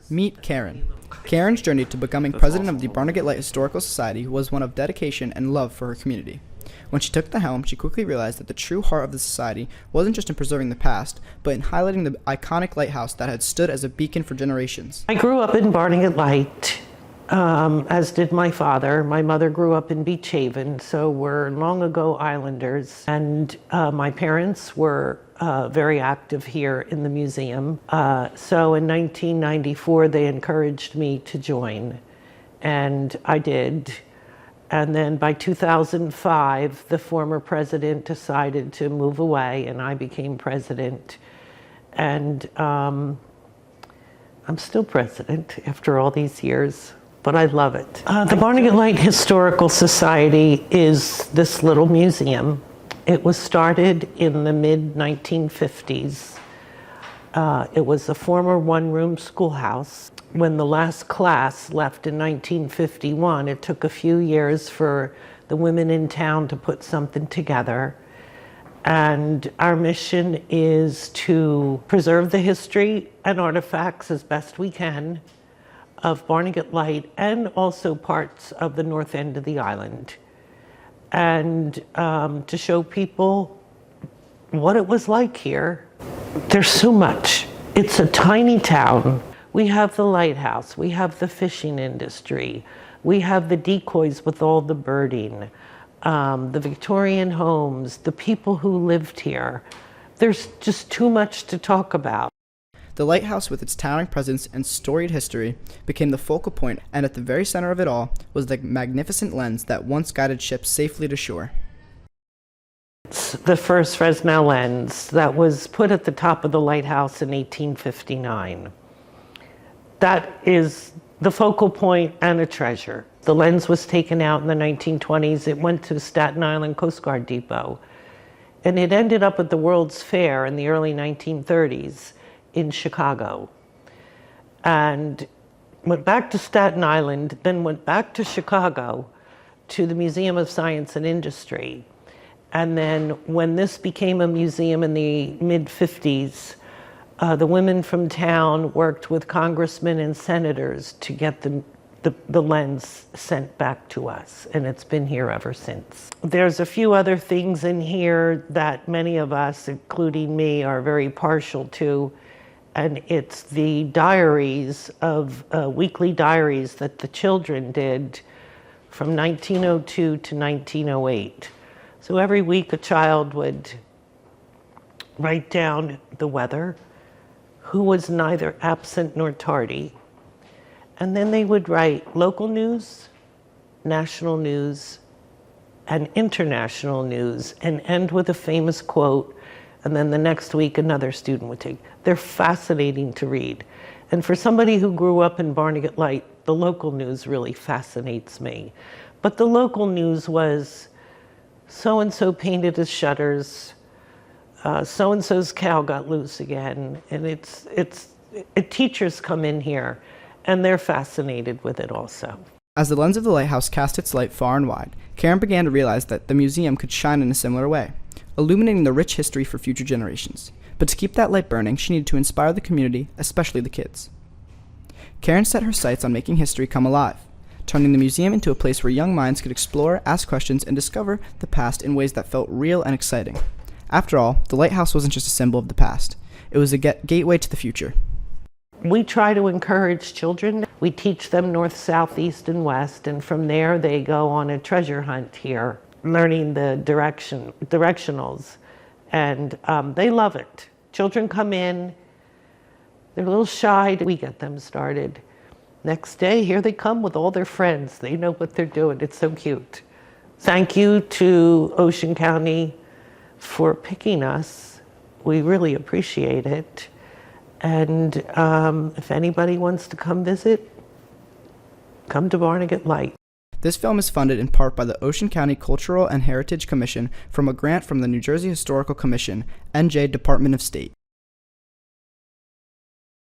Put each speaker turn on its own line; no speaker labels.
Meet Karen. Karen's journey to becoming president of the Barnegat Light Historical Society was one of dedication and love for her community. When she took the helm, she quickly realized that the true heart of the society wasn't just in preserving the past, but in highlighting the iconic lighthouse that had stood as a beacon for generations.
I grew up in Barnegat Light, as did my father. My mother grew up in Beach Haven, so we're long ago islanders. And my parents were very active here in the museum. So in 1994, they encouraged me to join, and I did. And then by 2005, the former president decided to move away, and I became president. And I'm still president after all these years, but I love it. The Barnegat Light Historical Society is this little museum. It was started in the mid-1950s. It was a former one-room schoolhouse. When the last class left in 1951, it took a few years for the women in town to put something together. And our mission is to preserve the history and artifacts as best we can of Barnegat Light and also parts of the north end of the island. And to show people what it was like here. There's so much. It's a tiny town. We have the lighthouse, we have the fishing industry, we have the decoys with all the birding, the Victorian homes, the people who lived here. There's just too much to talk about.
The lighthouse, with its towering presence and storied history, became the focal point, and at the very center of it all was the magnificent lens that once guided ships safely to shore.
It's the first Fresnel lens that was put at the top of the lighthouse in 1859. That is the focal point and a treasure. The lens was taken out in the 1920s. It went to the Staten Island Coast Guard Depot. And it ended up at the World's Fair in the early 1930s in Chicago. And went back to Staten Island, then went back to Chicago to the Museum of Science and Industry. And then when this became a museum in the mid-50s, the women from town worked with congressmen and senators to get the lens sent back to us, and it's been here ever since. There's a few other things in here that many of us, including me, are very partial to, and it's the diaries of weekly diaries that the children did from 1902 to 1908. So every week a child would write down the weather, who was neither absent nor tardy. And then they would write local news, national news, and international news, and end with a famous quote. And then the next week, another student would take. They're fascinating to read. And for somebody who grew up in Barnegat Light, the local news really fascinates me. But the local news was, so-and-so painted his shutters, so-and-so's cow got loose again, and teachers come in here, and they're fascinated with it also.
As the lens of the lighthouse cast its light far and wide, Karen began to realize that the museum could shine in a similar way, illuminating the rich history for future generations. But to keep that light burning, she needed to inspire the community, especially the kids. Karen set her sights on making history come alive, turning the museum into a place where young minds could explore, ask questions, and discover the past in ways that felt real and exciting. After all, the lighthouse wasn't just a symbol of the past. It was a gateway to the future.
We try to encourage children. We teach them north, south, east, and west, and from there they go on a treasure hunt here, learning the directionals, and they love it. Children come in, they're a little shy. We get them started. Next day, here they come with all their friends. They know what they're doing. It's so cute. Thank you to Ocean County for picking us. We really appreciate it. And if anybody wants to come visit, come to Barnegat Light.
This film is funded in part by the Ocean County Cultural and Heritage Commission from a grant from the New Jersey Historical Commission, NJ Department of State.